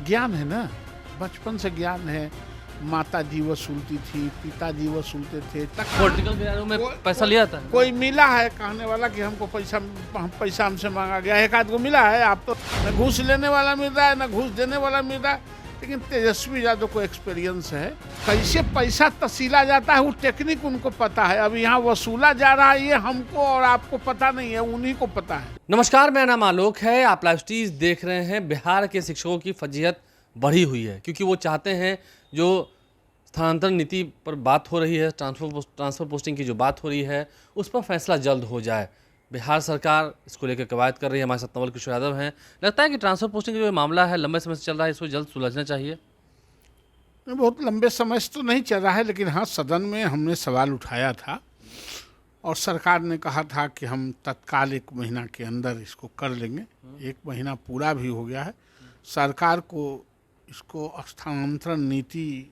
ज्ञान है ना, बचपन से ज्ञान है। माता जी वसूलती थी, पिताजी वसूलते थे। पॉलिटिकल गैरों में पैसा लिया था। कोई मिला है कहने वाला कि हमको पैसा हमसे मांगा गया? एक आध को मिला है? आप तो न घूस लेने वाला मिल रहा है न घूस देने वाला मिल रहा है। लेकिन तेजस्वी यादव को एक्सपीरियंस है, कैसे पैसा तसीला जाता है वो टेक्निक उनको पता है। अब यहाँ वसूला जा रहा है, ये हमको और आपको पता नहीं है, उन्हीं को पता है। नमस्कार, मेरा नाम आलोक है। आप लाइव स्टीज देख रहे हैं। बिहार के शिक्षकों की फजीहत बढ़ी हुई है क्योंकि वो चाहते हैं जो स्थानांतरण नीति पर बात हो रही है, ट्रांसफ़र पोस्टिंग की जो बात हो रही है, उस पर फैसला जल्द हो जाए। बिहार सरकार इसको लेकर कवायद कर रही है। हमारे साथ नवल किशोर यादव हैं। लगता है कि ट्रांसफ़र पोस्टिंग का जो मामला है लंबे समय से चल रहा है, इसको जल्द सुलझना चाहिए। बहुत लंबे समय से तो नहीं चल रहा है, लेकिन हाँ, सदन में हमने सवाल उठाया था और सरकार ने कहा था कि हम तत्काल 1 महीना के अंदर इसको कर लेंगे। 1 महीना पूरा भी हो गया है। सरकार को इसको स्थानांतरण नीति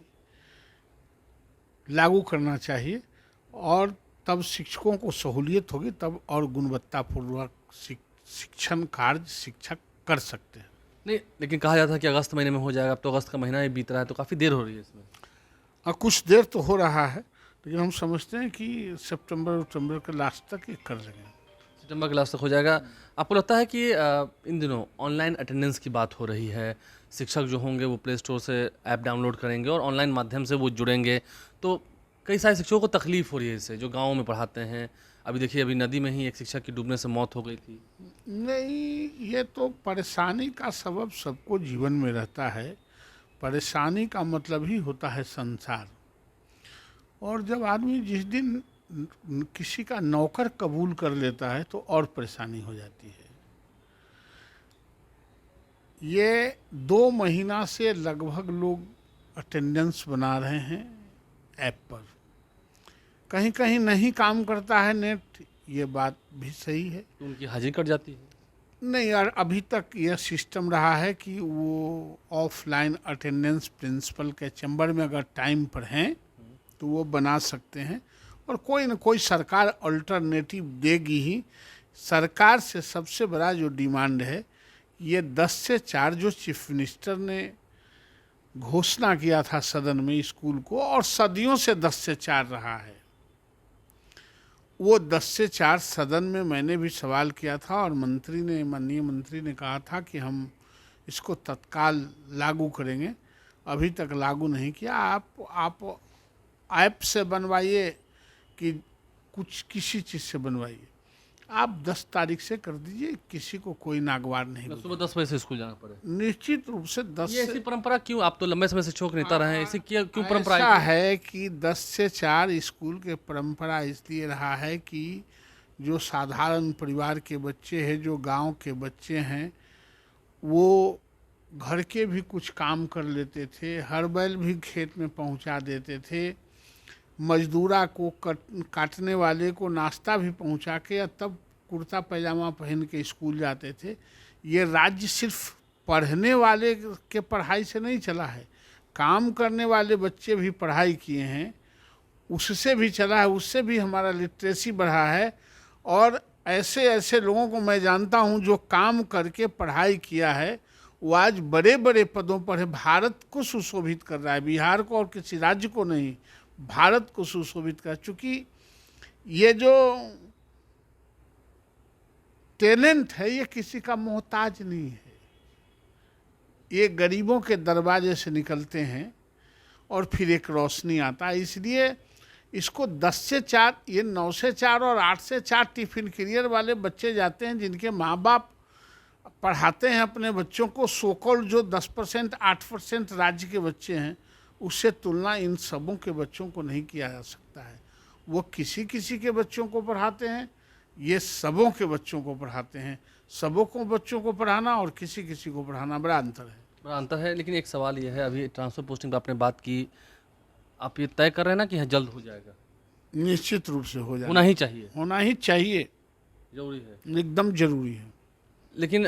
लागू करना चाहिए और तब शिक्षकों को सहूलियत होगी, तब और गुणवत्तापूर्वक शिक्षण कार्य शिक्षक कर सकते हैं। नहीं, लेकिन कहा जाता है कि अगस्त महीने में हो जाएगा। अब तो अगस्त का महीना ही बीत रहा है, तो काफ़ी देर हो रही है इसमें। और कुछ देर तो हो रहा है, लेकिन हम समझते हैं कि सितंबर के लास्ट तक ये कर लेंगे। सितंबर के लास्ट तक हो जाएगा। आपको लगता है कि इन दिनों ऑनलाइन अटेंडेंस की बात हो रही है, शिक्षक जो होंगे वो प्ले स्टोर से ऐप डाउनलोड करेंगे और ऑनलाइन माध्यम से वो जुड़ेंगे, तो कई सारे शिक्षकों को तकलीफ हो रही है इससे, जो गाँव में पढ़ाते हैं। अभी देखिए, अभी नदी में ही एक शिक्षक की डूबने से मौत हो गई थी। नहीं, ये तो परेशानी का सबब सबको जीवन में रहता है। परेशानी का मतलब ही होता है संसार। और जब आदमी जिस दिन किसी का नौकर कबूल कर लेता है तो और परेशानी हो जाती है। ये 2 महीना से लगभग लोग अटेंडेंस बना रहे हैं ऐप पर। कहीं कहीं नहीं काम करता है नेट, ये बात भी सही है, तो उनकी हाजिरी कट जाती है। नहीं यार, अभी तक यह सिस्टम रहा है कि वो ऑफलाइन अटेंडेंस प्रिंसिपल के चैम्बर में अगर टाइम पर हैं तो वो बना सकते हैं और कोई न कोई सरकार अल्टरनेटिव देगी ही। सरकार से सबसे बड़ा जो डिमांड है, ये 10 से 4 जो चीफ मिनिस्टर ने घोषणा किया था सदन में स्कूल को, और सदियों से 10 से 4 रहा है, वो 10 से 4 सदन में मैंने भी सवाल किया था और माननीय मंत्री ने कहा था कि हम इसको तत्काल लागू करेंगे। अभी तक लागू नहीं किया। आप ऐप से बनवाइए कि किसी चीज़ से बनवाइए, आप 10 तारीख से कर दीजिए, किसी को कोई नागवार नहीं। सुबह 10 बजे से स्कूल जाना पड़े, निश्चित रूप से 10 ये ऐसी परंपरा क्यों? आप तो लंबे समय से शिक्षक नेता रहे हैं, ऐसी क्यों परंपरा ऐसा है कि 10 से 4 स्कूल के परंपरा इसलिए रहा है कि जो साधारण परिवार के बच्चे हैं, जो गांव के बच्चे हैं, वो घर के भी कुछ काम कर लेते थे, हर बैल भी खेत में पहुंचा देते थे, मजदूरा को काटने वाले को नाश्ता भी पहुंचा के या तब कुर्ता पैजामा पहन के स्कूल जाते थे। ये राज्य सिर्फ पढ़ने वाले के पढ़ाई से नहीं चला है, काम करने वाले बच्चे भी पढ़ाई किए हैं, उससे भी चला है, उससे भी हमारा लिटरेसी बढ़ा है। और ऐसे ऐसे लोगों को मैं जानता हूं जो काम करके पढ़ाई किया है, वो आज बड़े बड़े पदों पर है, भारत को सुशोभित कर रहा है, बिहार को और किसी राज्य को नहीं, भारत को सुशोभित कर। चूँकि ये जो टैलेंट है ये किसी का मोहताज नहीं है, ये गरीबों के दरवाजे से निकलते हैं और फिर एक रोशनी आता है। इसलिए इसको 10 से 4, ये 9 से 4 और 8 से 4 टिफिन करियर वाले बच्चे जाते हैं, जिनके माँ बाप पढ़ाते हैं अपने बच्चों को। सोकॉल्ड जो 10% 8% राज्य के बच्चे हैं, उससे तुलना इन सबों के बच्चों को नहीं किया जा सकता है। वो किसी किसी के बच्चों को पढ़ाते हैं, ये सबों के बच्चों को पढ़ाते हैं। सबों को बच्चों को पढ़ाना और किसी किसी को पढ़ाना बड़ा अंतर है। लेकिन एक सवाल ये है, अभी ट्रांसफर पोस्टिंग पर आपने बात की, आप ये तय कर रहे हैं ना कि यहाँ जल्द हो जाएगा? निश्चित रूप से हो जाएगा, होना ही चाहिए, होना ही चाहिए, जरूरी है, एकदम जरूरी है। लेकिन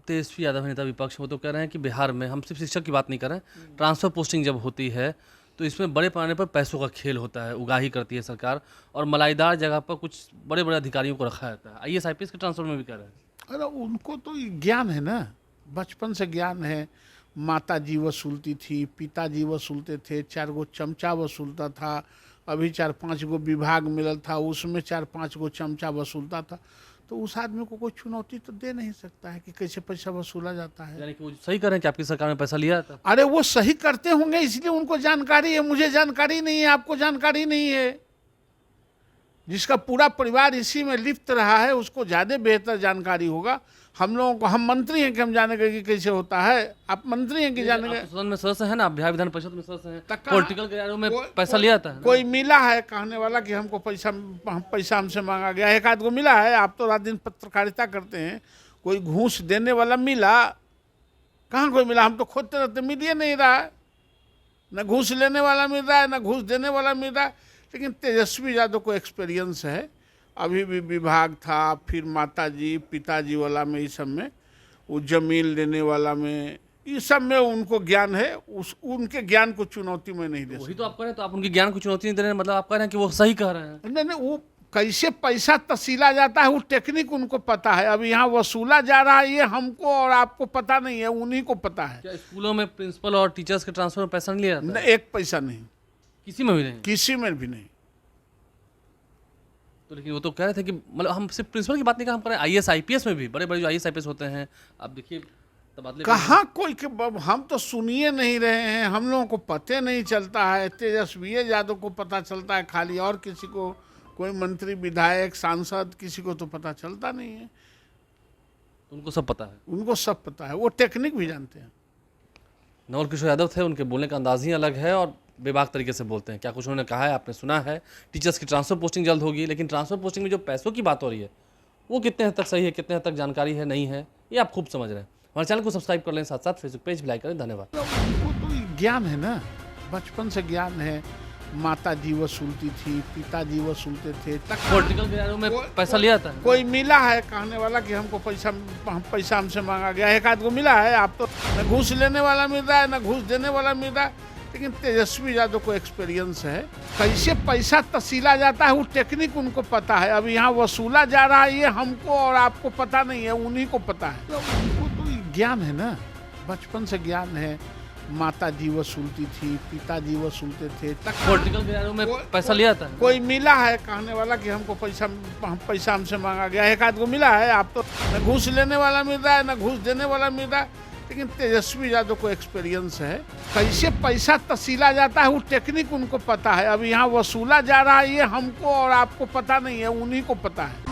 तेजस्वी यादव नेता विपक्ष, वो तो कह रहे हैं कि बिहार में, हम सिर्फ शिक्षक की बात नहीं कर रहे हैं, ट्रांसफ़र पोस्टिंग जब होती है तो इसमें बड़े पैमाने पर पैसों का खेल होता है, उगाही करती है सरकार, और मलाईदार जगह पर कुछ बड़े बड़े अधिकारियों को रखा जाता है। IAS IPS के ट्रांसफर में भी कह रहे हैं। अरे उनको तो ज्ञान है ना, बचपन से ज्ञान है। माता जी वसूलती थी, पिताजी वसूलते थे, 4 गो चमचा वसूलता था, अभी 4-5 गो विभाग मिलल था, उसमें 4-5 गो चमचा वसूलता था। तो उस आदमी को कोई चुनौती तो दे नहीं सकता है कि कैसे पैसा वसूला जाता है। यानी कि वो सही कर रहे हैं कि आपकी सरकार में पैसा लिया था। अरे वो सही करते होंगे इसलिए उनको जानकारी है, मुझे जानकारी नहीं है, आपको जानकारी नहीं है। जिसका पूरा परिवार इसी में लिप्त रहा है उसको ज़्यादा बेहतर जानकारी होगा। हम लोगों को, हम मंत्री हैं कि हम जानेंगे कि कैसे होता है? आप मंत्री हैं कि जानेंगे? आप सदन में सदस्य हैं ना, आप बिहार विधान परिषद में सदस्य हैं, तक पॉलिटिकल गैरों में पैसा लिया था ना? कोई मिला है कहने वाला कि हमको पैसा हमसे मांगा गया? एक आध को मिला है? आप तो रात दिन पत्रकारिता करते हैं, कोई घूस देने वाला मिला? कहाँ कोई मिला? हम तो खोजते रहते, मिल ही नहीं रहा है। न घूस लेने वाला मिल रहा है, न घूस देने वाला मिल रहा है। लेकिन तेजस्वी यादव को एक्सपीरियंस है, अभी भी विभाग था, फिर माताजी पिताजी वाला में, इस सब में, वो जमीन लेने वाला में, इस सब में उनको ज्ञान है। उनके ज्ञान को चुनौती में नहीं दे वही तो आप कह रहे हैं, तो आप उनके ज्ञान को चुनौती नहीं दे रहे हैं, मतलब आप कह रहे हैं कि वो सही कह रहे हैं। सकते। नहीं, वो कैसे पैसा तसीला जाता है वो टेक्निक उनको पता है। अब यहाँ वसूला जा रहा है ये हमको और आपको पता नहीं है, उन्हीं को पता है। क्या स्कूलों में प्रिंसिपल और टीचर्स के ट्रांसफर में पैसा नहीं लिया जाता? एक पैसा नहीं, किसी में भी नहीं? किसी में भी नहीं। तो लेकिन वो तो कह रहे थे कि मतलब हम सिर्फ प्रिंसिपल की बात नहीं कर, हम कह रहे हैं IAS IPS में भी, बड़े बड़े जो IAS IPS होते हैं, आप देखिए तबादले कहाँ कोई के हम तो सुनिए नहीं रहे हैं, हम लोगों को पते नहीं चलता है। तेजस्वी यादव को पता चलता है खाली, और किसी को, कोई मंत्री विधायक सांसद किसी को तो पता चलता नहीं है। उनको सब पता है, उनको सब पता है, वो टेक्निक भी जानते हैं। नवल किशोर यादव थे, उनके बोलने का अंदाज ही अलग है और बेबाक तरीके से बोलते हैं। क्या कुछ उन्होंने कहा है आपने सुना है। टीचर्स की ट्रांसफर पोस्टिंग जल्द होगी, लेकिन ट्रांसफर पोस्टिंग में जो पैसों की बात हो रही है वो कितने हद तक सही है, कितने हद तक जानकारी है, नहीं है, ये आप खूब समझ रहे हैं। हमारे चैनल को सब्सक्राइब कर लें, साथ साथ फेसबुक पेज भी लाइक करें। धन्यवाद। वो तो ज्ञान है ना, बचपन से ज्ञान है। माता जी वसूलती थी, पिताजी वसूलते थे, पॉलिटिकल गैरों में पैसा लिया था? कोई मिला है कहने वाला कि हमको पैसा हमसे मांगा गया? एक आध को मिला है? आप तो न घूस लेने वाला मिल रहा है, न घूस देने वाला मिल रहा है। लेकिन तेजस्वी यादव को एक्सपीरियंस है, कैसे पैसा तसीला जाता है वो टेक्निक उनको पता है। अब यहाँ वसूला जा रहा है ये हमको और आपको पता नहीं है, उन्हीं को पता है। वो तो ज्ञान है ना, बचपन से ज्ञान है। माता जी वसूलती थी, पिताजी वसूलते थे, पॉलिटिकल गैरों में पैसा लिया था? कोई मिला है कहने वाला कि हमको पैसा हमसे मांगा गया? एक आध को मिला है? आप तो न घूस लेने वाला मिल रहा है, न घूस देने वाला मिल रहा है। लेकिन तेजस्वी यादव को एक्सपीरियंस है, कैसे पैसा तसीला जाता है वो टेक्निक उनको पता है। अब यहाँ वसूला जा रहा है ये हमको और आपको पता नहीं है, उन्हीं को पता है।